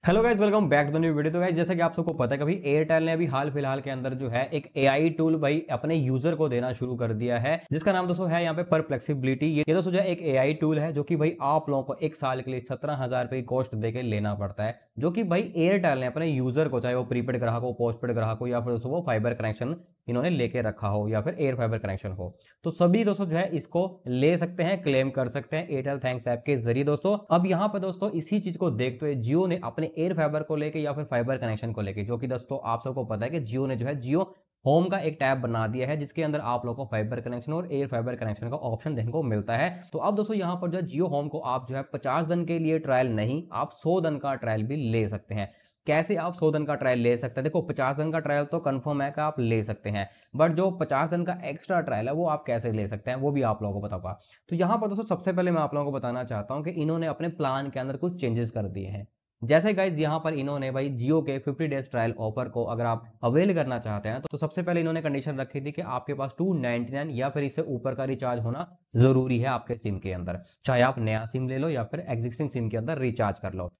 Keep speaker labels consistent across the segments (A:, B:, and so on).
A: Hello guys, welcome back to new video. तो guys, जैसा कि आप सबको पता है कि भाई एयरटेल ने अभी हाल फिलहाल के अंदर जो है एक एआई टूल भाई अपने यूजर को देना शुरू कर दिया है, जिसका नाम दोस्तों है यहाँ पे परप्लेक्सिबिलिटी। ये दोस्तों जो है एक एआई टूल है जो कि भाई आप लोगों को एक साल के लिए 17,000 रुपए कॉस्ट देके लेना पड़ता है, जो कि भाई एयरटेल ने अपने यूजर को, चाहे वो प्रीपेड ग्राहक हो, पोस्टपेड ग्राहक हो, या फिर दोस्तों वो फाइबर कनेक्शन इन्होंने लेके रखा हो या फिर एयर फाइबर कनेक्शन हो, तो सभी दोस्तों जो है इसको ले सकते हैं, क्लेम कर सकते हैं एयरटेल थैंक्स ऐप के जरिए। दोस्तों अब यहाँ पर दोस्तों इसी चीज को देखते हुए जियो ने अपने एयर फाइबर को लेके या फिर फाइबर कनेक्शन को लेके, जो कि दोस्तों आप सबको पता है कि जियो ने जो है जियो होम का एक टैब बना दिया है, जिसके अंदर आप लोगों को फाइबर कनेक्शन और एयर फाइबर कनेक्शन का ऑप्शन देखने को मिलता है। तो अब दोस्तों यहाँ पर जो है जियो होम को आप जो है 50 दिन के लिए ट्रायल नहीं, आप 100 दिन का ट्रायल भी ले सकते हैं। कैसे आप 100 दिन का ट्रायल ले सकते हैं? देखो, 50 दिन का ट्रायल तो कंफर्म है कि आप ले सकते हैं, बट जो 50 दिन का एक्स्ट्रा ट्रायल है वो आप कैसे ले सकते हैं वो भी आप लोगों को बताऊंगा। तो यहाँ पर दोस्तों सबसे पहले मैं आप लोगों को बताना चाहता हूँ कि इन्होंने अपने प्लान के अंदर कुछ चेंजेस कर दिए हैं। जैसे गाइज यहाँ पर इन्होंने भाई जियो के 50 डेज ट्रायल ऑफर को अगर आप अवेल करना चाहते हैं तो सबसे पहले इन्होंने कंडीशन रखी थी कि आपके पास 299 या फिर इससे ऊपर का रिचार्ज होना जरूरी है आपके सिम के अंदर, चाहे आप नया सिम ले लो या फिर एग्जिस्टिंग सिम के अंदर रिचार्ज कर लो,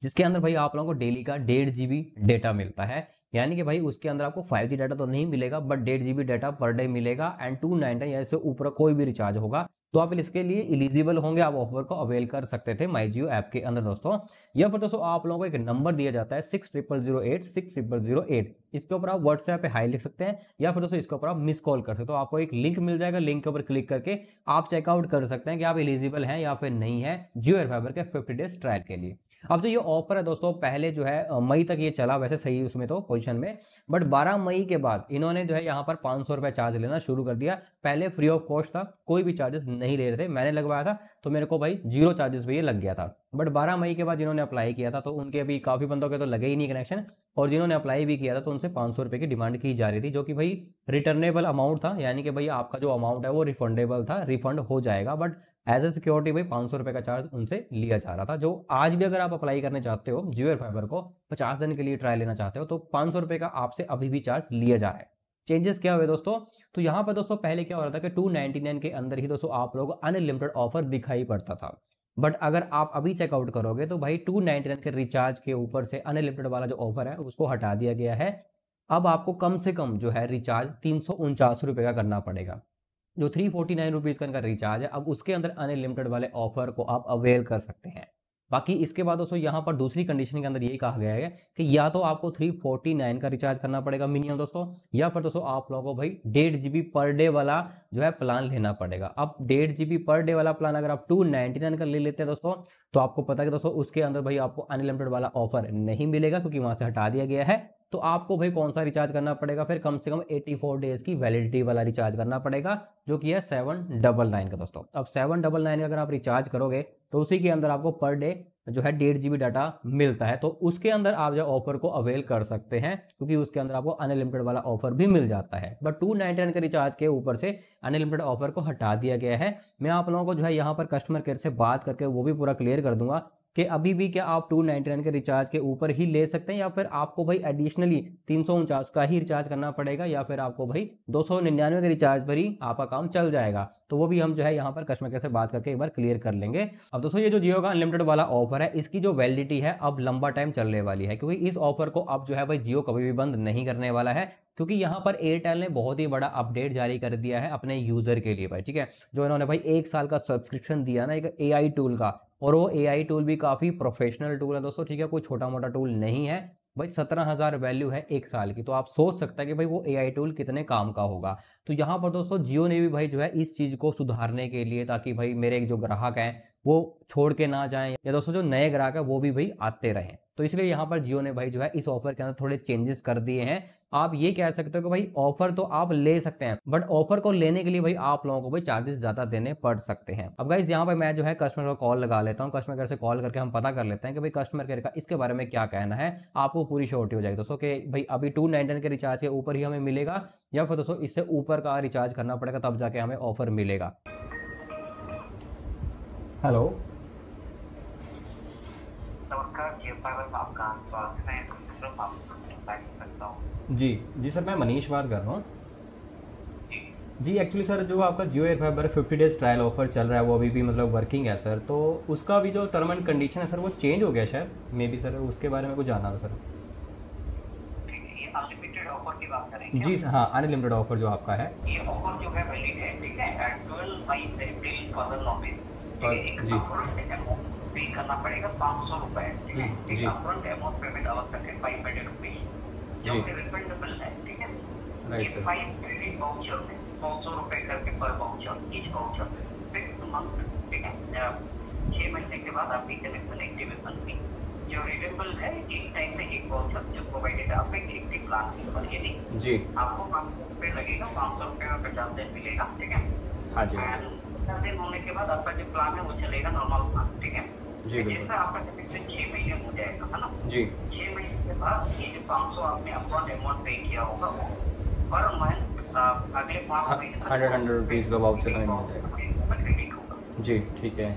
A: जिसके अंदर भाई आप लोगों को डेली का 1.5 GB डेटा मिलता है। यानी कि भाई उसके अंदर आपको 5G डाटा तो नहीं मिलेगा, but 1.5 GB data per day मिलेगा। एंड 299 या इससे ऊपर कोई भी रिचार्ज होगा तो आप इसके लिए एलिजिबल होंगे, आप ऑफर को अवेल कर सकते थे माई जियो ऐप के अंदर। दोस्तों या फिर दोस्तों आप लोगों को एक नंबर दिया जाता है 6008 6008, इसके ऊपर आप व्हाट्सएप पे हाई लिख सकते हैं या फिर दोस्तों इसके ऊपर आप मिस कॉल कर सकते हो। तो आपको एक लिंक मिल जाएगा, लिंक के ऊपर क्लिक करके आप चेकआउट कर सकते हैं कि आप एलिजिबल हैं या फिर नहीं है जियो एयर फाइबर के 50 डेज ट्रायल के लिए। अब जो ये ऑफर है दोस्तों, पहले जो है मई तक ये चला वैसे सही उसमें तो पोजीशन में, बट 12 मई के बाद इन्होंने जो है यहाँ पर 500 रुपए चार्ज लेना शुरू कर दिया। पहले फ्री ऑफ कॉस्ट था, कोई भी चार्जेस नहीं ले रहे थे, मैंने लगवाया था तो मेरे को भाई 0 चार्जेस पे ये लग गया था। बट 12 मई के बाद जिन्होंने अप्लाई किया था तो उनके अभी काफी बंदों के तो लगे ही नहीं कनेक्शन, और जिन्होंने अप्लाई भी किया था तो उनसे 500 रुपए की डिमांड की जा रही थी, जो कि भाई रिटर्नेबल अमाउंट था, यानी कि भाई आपका जो अमाउंट है वो रिफंडेबल था, रिफंड हो जाएगा। बट एज ए सिक्योरिटी भाई 500 रुपए का चार्ज उनसे लिया जा रहा था। जो आज भी अगर आप अप्लाई करने चाहते हो जियो एयर फाइबर को 50 दिन के लिए ट्रायल लेना चाहते हो तो 500 रुपए का आपसे अभी भी चार्ज लिया जा रहा है। चेंजेस क्या हुए दोस्तों? तो यहाँ पर दोस्तों पहले क्या हो रहा था कि 299 के अंदर ही दोस्तों आप लोगों को अनलिमिटेड ऑफर दिखाई पड़ता था, बट अगर आप अभी चेकआउट करोगे तो भाई 299 के रिचार्ज के ऊपर से अनलिमिटेड वाला जो ऑफर है उसको हटा दिया गया है। अब आपको कम से कम जो है रिचार्ज 349 रुपए का करना पड़ेगा। जो 349 रुपीज का रिचार्ज है, अब उसके अंदर अनलिमिटेड वाले ऑफर को आप अवेल कर सकते हैं। बाकी इसके बाद दोस्तों यहाँ पर दूसरी कंडीशन के अंदर यही कहा गया है कि या तो आपको 349 का रिचार्ज करना पड़ेगा मिनिमम दोस्तों, या फिर दोस्तों आप लोगों को भाई 1.5 GB पर डे वाला जो है प्लान लेना पड़ेगा। अब 1.5 GB पर डे वाला प्लान अगर आप 299 का ले लेते हैं दोस्तों, तो आपको पता है कि दोस्तों उसके अंदर भाई आपको अनलिमिटेड वाला ऑफर नहीं मिलेगा, क्योंकि वहां से हटा दिया गया है। तो आपको भाई कौन सा रिचार्ज करना पड़ेगा? फिर कम से कम 84 डेज की वैलिडिटी वाला रिचार्ज करना पड़ेगा, जो कि है 799 का दोस्तों। अब 799 का अगर आप रिचार्ज करोगे तो उसी के अंदर आपको पर डे जो है 1.5 GB डाटा मिलता है, तो उसके अंदर आप जो ऑफर को अवेल कर सकते हैं, क्योंकि उसके अंदर आपको अनलिमिटेड वाला ऑफर भी मिल जाता है। बट 299 के रिचार्ज के ऊपर से अनलिमिटेड ऑफर को हटा दिया गया है। मैं आप लोगों को जो है यहाँ पर कस्टमर केयर से बात करके वो भी पूरा क्लियर कर दूंगा कि अभी भी क्या आप 299 के रिचार्ज के ऊपर ही ले सकते हैं, या फिर आपको भाई एडिशनली 349 का ही रिचार्ज करना पड़ेगा, या फिर आपको भाई 299 के रिचार्ज पर ही आपका काम चल जाएगा। तो वो भी हम जो है यहाँ पर कस्टमर केयर से बात करके एक बार क्लियर कर लेंगे। अब दोस्तों ये जो जियो का अनलिमिटेड वाला ऑफर है, इसकी जो वैलिडिटी है अब लंबा टाइम चलने वाली है, क्योंकि इस ऑफर को अब जो है भाई जियो कभी भी बंद नहीं करने वाला है, क्योंकि यहाँ पर एयरटेल ने बहुत ही बड़ा अपडेट जारी कर दिया है अपने यूजर के लिए भाई, ठीक है। जो इन्होंने भाई 1 साल का सब्सक्रिप्शन दिया ना एक एआई टूल का, और वो एआई टूल भी काफी प्रोफेशनल टूल है दोस्तों, ठीक है, कोई छोटा मोटा टूल नहीं है भाई। 17,000 वैल्यू है 1 साल की, तो आप सोच सकते हैं कि भाई वो एआई टूल कितने काम का होगा। तो यहाँ पर दोस्तों जियो ने भी भाई जो है इस चीज को सुधारने के लिए, ताकि भाई मेरे जो ग्राहक हैं वो छोड़ के ना जाएं, या दोस्तों जो नए ग्राहक है वो भी भाई आते रहें, तो इसलिए यहाँ पर जियो ने भाई जो है इस ऑफर के अंदर थोड़े चेंजेस कर दिए हैं। आप ये कह सकते हो कि भाई ऑफर तो आप ले सकते हैं, बट ऑफर को लेने के लिए भाई आप लोगों को भाई चार्जेस ज्यादा देने पड़ सकते हैं। अब गाइस यहाँ पर मैं जो है कस्टमर को कॉल लगा लेता हूँ, कस्टमर केयर से कॉल करके हम पता कर लेते हैं कि भाई कस्टमर केयर का इसके बारे में क्या कहना है। आपको पूरी श्योरिटी हो जाएगी दोस्तों कि भाई अभी 299 के रिचार्ज के ऊपर ही हमें मिलेगा, या फिर दोस्तों इससे ऊपर का रिचार्ज करना पड़ेगा, तब जाके हमें ऑफर मिलेगा। हेलो,
B: नमस्कार, जियो फाइबर में आपका स्वागत है। आपको सकता हूँ।
A: जी जी सर, मैं मनीष बात कर रहा हूँ।
B: जी,
A: जी एक्चुअली सर जो आपका Jio air fiber 50 days trial offer चल रहा है वो अभी भी मतलब वर्किंग है सर, तो उसका भी जो टर्म एंड कंडीशन है सर वो चेंज हो गया शायद, मे बी सर उसके बारे में कुछ जानना था सर।
B: ठीक है, ये अनलिमिटेड ऑफर की बात करेंगे
A: जी हाँ, अनलिमिटेड ऑफर जो आपका है।
B: ये ऑफर जो है वैलिड है, ठीक है, एट 12 मई से टिल फर्दर नोटिस। ठीक है, एक
A: जी
B: अपफ्रंट अमाउंट पे करना पड़ेगा 500 रुपए, ठीक है,
A: जी
B: एक अपफ्रंट अमाउंट पेमेंट आवश्यक है 500 रुपीज, जो
A: जी
B: कि रिफंडेबल है, ठीक है।
A: राइट
B: ये
A: सर।
B: 5 क्रेडिट वाउचर में 900 रुपए करके पर वाउचर, ईच वाउचर 6 मंथ, ठीक है, 6 महीने के बाद आपकी कनेक्शन एक्टिवेशन फी जो रिडेबल है, एक टाइम में एक वाउचर जो प्रोवाइडेड है आपको एक प्लान की, और ये नहीं
A: जी
B: आपको 500 रुपए लगेगा, 500 रुपए में 50 दिन मिलेगा, ठीक है।
A: हाँ जी
B: 50 दिन होने के बाद आपका जो प्लान है वो चलेगा नॉर्मल प्लान, ठीक है।
A: जी बिल्कुल
B: जैसे आपका कनेक्शन 6 महीने हो जाएगा, है ना,
A: जी
B: 6 महीने के बाद ये जो 500 आपने अपफ्रंट अमाउंट पे किया होगा वो पर मंथ अगले 5 महीने
A: 100 रुपीज़ का वाउचर मिल जाएगा।
B: क्रेडिट होगा।
A: जी ठीक है।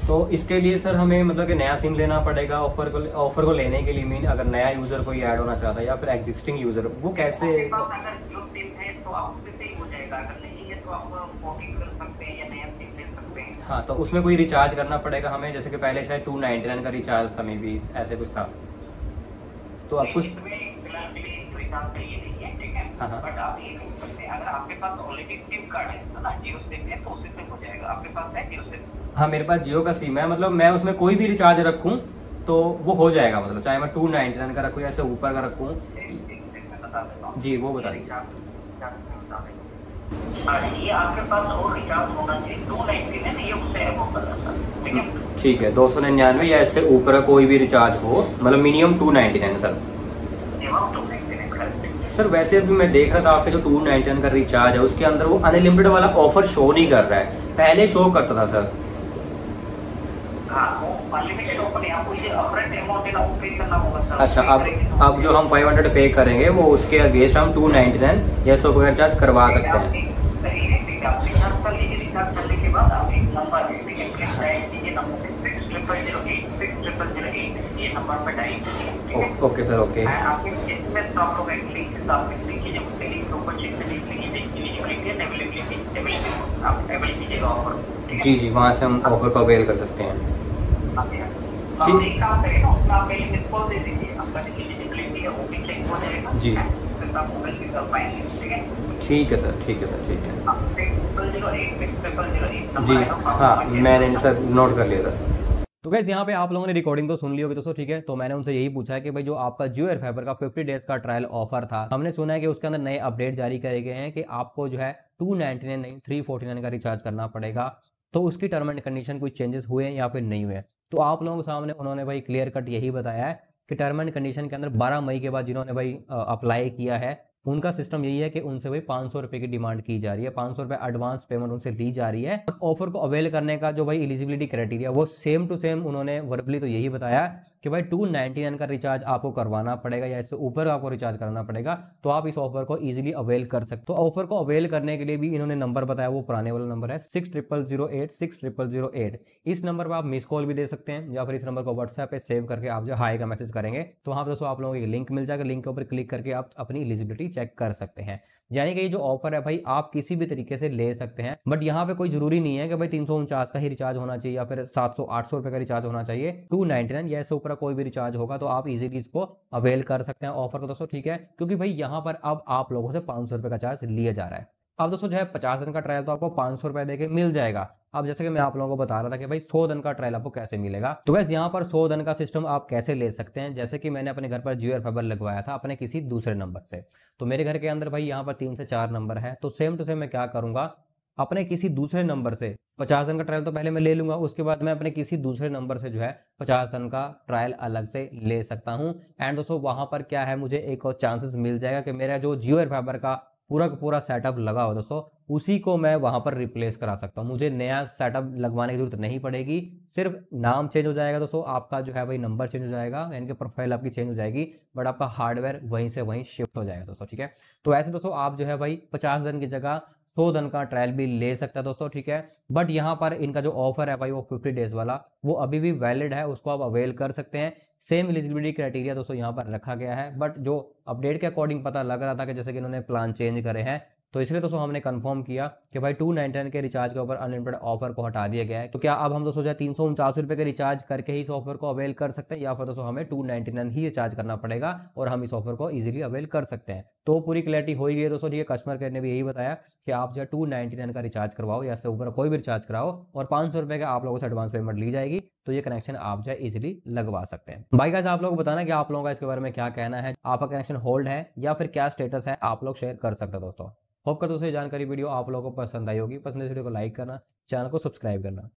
A: तो इसके लिए सर हमें मतलब कि नया सिम लेना पड़ेगा ऑफर को लेने के लिए, मीन अगर नया यूज़र कोई ऐड होना चाहता है या फिर एग्जिस्टिंग यूज़र, वो कैसे?
B: आपके पास अगर जो सिम है तो आप उससे से ही हो जाएगा, अगर नहीं है तो आप पोर्टिंग कर सकते हैं या नया सिम ले सकते हैं।
A: हाँ तो उसमें कोई रिचार्ज करना पड़ेगा हमें, जैसे कि पहले शायद 299 का रिचार्ज था, मे बी ऐसे कुछ था, तो आप कुछ।
B: इसमें फिलहाल के लिए कोई काम चाहिए नहीं है, ठीक है,
A: हाँ हाँ
B: बट आप ये कर सकते हैं, अगर आपके पास ऑलरेडी सिम कार्ड है ना, जियो सिम है, तो उसी से हो जाएगा। आपके पास है जियो सिम?
A: हाँ मेरे पास जियो का सिम है, मतलब मैं उसमें कोई भी रिचार्ज रखूँ तो वो हो जाएगा, मतलब चाहे मैं 299 का रखूँ या ऐसे ऊपर का रखूँ।
B: मैं बता देता हूँ।
A: जी वो बता दीजिए।
B: ये आपके पास और रिचार्ज होना चाहिए 299, ये उससे अबव कर सकता है, ठीक है।
A: ठीक है 299 या इससे ऊपर का कोई भी रिचार्ज हो, मतलब मिनिमम 299 सर। सर वैसे अभी मैं देख रहा था आपके जो 299 का रिचार्ज है उसके अंदर वो अनलिमिटेड वाला ऑफर शो नहीं कर रहा है, पहले शो करता था सर। अच्छा अब जो हम 500 पे करेंगे वो उसके अगेंस्ट हम 299 या 100 का रिचार्ज करवा सकते हैं। Okay sir okay. जी जी वहाँ से हम ऑफर को अवेल कर सकते हैं। जी ठीक है सर ठीक है सर ठीक है। जी हाँ मैंने सर नोट कर लिया सर। तो गैस यहाँ पे आप लोगों ने रिकॉर्डिंग तो सुन ली होगी दोस्तों, ठीक है। तो मैंने उनसे यही पूछा है कि भाई जो आपका जियो एयर फाइबर का 50 डेज का ट्रायल ऑफर था, हमने सुना है कि उसके अंदर नए अपडेट जारी करे गए हैं कि आपको जो है 299 नहीं 349 का रिचार्ज करना पड़ेगा। तो उसकी टर्म एंड कंडीशन कुछ चेंजेस हुए हैं या फिर नहीं हुए? तो आप लोगों के सामने उन्होंने भाई क्लियर कट यही बताया है कि टर्म एंड कंडीशन के अंदर 12 मई के बाद जिन्होंने भाई अप्लाई किया है उनका सिस्टम यही है कि उनसे भाई 500 रुपए की डिमांड की जा रही है, 500 रुपए एडवांस पेमेंट उनसे दी जा रही है। ऑफर को अवेल करने का जो भाई एलिजिबिलिटी क्राइटेरिया वो सेम टू सेम उन्होंने वर्बली तो यही बताया कि भाई 299 का रिचार्ज आपको करवाना पड़ेगा या इससे ऊपर आपको रिचार्ज करना पड़ेगा, तो आप इस ऑफर को इजीली अवेल कर सकते हो। ऑफर को अवेल करने के लिए भी इन्होंने नंबर बताया, वो पुराने वाला नंबर है 6008 इस नंबर पर आप मिस कॉल भी दे सकते हैं या फिर इस नंबर को व्हाट्सएप पे सेव करके आप जो हाई का मैसेज करेंगे तो वहाँ पर दोस्तों आप लोगों को एक लिंक मिल जाएगा, लिंक के ऊपर क्लिक करके आप अपनी एलिजिबिलिटी चेक कर सकते हैं। यानी कि ये जो ऑफर है भाई आप किसी भी तरीके से ले सकते हैं, बट यहाँ पे कोई जरूरी नहीं है कि भाई 349 का ही रिचार्ज होना चाहिए या फिर 700-800 रुपए का रिचार्ज होना चाहिए। 299 या इससे ऊपर कोई भी रिचार्ज होगा तो आप इजीली इसको अवेल कर सकते हैं ऑफर को दोस्तों, ठीक है। क्योंकि भाई यहाँ पर अब आप लोगों से 500 रुपए का चार्ज लिया जा रहा है। अब दोस्तों जो है 50 दिन का ट्रायल तो आपको 500 रुपए देके मिल जाएगा। अब जैसे कि मैं आप लोगों को बता रहा था कि भाई 100 दिन का ट्रायल आपको कैसे मिलेगा, तो वैसे यहाँ पर 100 दिन का सिस्टम आप कैसे ले सकते हैं। जैसे कि मैंने अपने घर पर जियो एयर फाइबर लगवाया था अपने किसी दूसरे नंबर से, तो मेरे घर के अंदर भाई यहाँ पर 3 से 4 नंबर है, तो सेम टू सेम मैं क्या करूंगा अपने किसी दूसरे नंबर से 50 दिन का ट्रायल तो पहले मैं ले लूंगा, उसके बाद मैं अपने किसी दूसरे नंबर से जो है 50 दिन का ट्रायल अलग से ले सकता हूं। एंड दोस्तों वहां पर क्या है मुझे एक और चांसेस मिल जाएगा कि मेरा जो जियो एयर फाइबर का पूरा सेटअप लगा हो दोस्तों उसी को मैं वहां पर रिप्लेस करा सकता हूं। मुझे नया सेटअप लगवाने की जरूरत नहीं पड़ेगी, सिर्फ नाम चेंज हो जाएगा दोस्तों, आपका जो है भाई नंबर चेंज हो जाएगा, यानी कि प्रोफाइल आपकी चेंज हो जाएगी, बट आपका हार्डवेयर वहीं से वहीं शिफ्ट हो जाएगा दोस्तों, ठीक है। तो ऐसे दोस्तों आप जो है भाई 50 दिन की जगह 100 दिन का ट्रायल भी ले सकता है दोस्तों, ठीक है। बट यहाँ पर इनका जो ऑफर है भाई वो 50 डेज वाला वो अभी भी वैलिड है, उसको आप अवेल कर सकते हैं। सेम एलिजिबिलिटी क्राइटेरिया दोस्तों यहाँ पर रखा गया है, बट जो अपडेट के अकॉर्डिंग पता लग रहा था कि जैसे कि इन्होंने प्लान चेंज करे हैं तो इसलिए दोस्तों हमने कंफर्म किया कि भाई 299 के रिचार्ज के ऊपर अनलिमिटेड ऑफर को हटा दिया गया है। तो क्या अब हम दोस्तों जो 349 के रिचार्ज करके ही इस ऑफर को अवेल कर सकते हैं, या फिर दोस्तों हमें 299 ही रिचार्ज करना पड़ेगा और हम इस ऑफर को इजीली अवेल कर सकते हैं। तो पूरी क्लैरिटी हो गई है दोस्तों। ये कस्टमर केयर ने भी यही बताया कि आप जो 299 का रिचार्ज करवाओ या इससे ऊपर कोई भी रिचार्ज कराओ और 500 रुपए का आप लोगों से एडवांस पेमेंट ली जाएगी, तो ये कनेक्शन आप जो इजीली लगवा सकते हैं। भाई गाइस आप लोगों को बताना कि आप लोगों का इसके बारे में क्या कहना है, आपका कनेक्शन होल्ड है या फिर क्या स्टेटस है, आप लोग शेयर कर सकते हैं दोस्तों। होप कर दोस्तों ये जानकारी वीडियो आप लोगों को पसंद आई होगी। पसंद है वीडियो को लाइक करना, चैनल को सब्सक्राइब करना।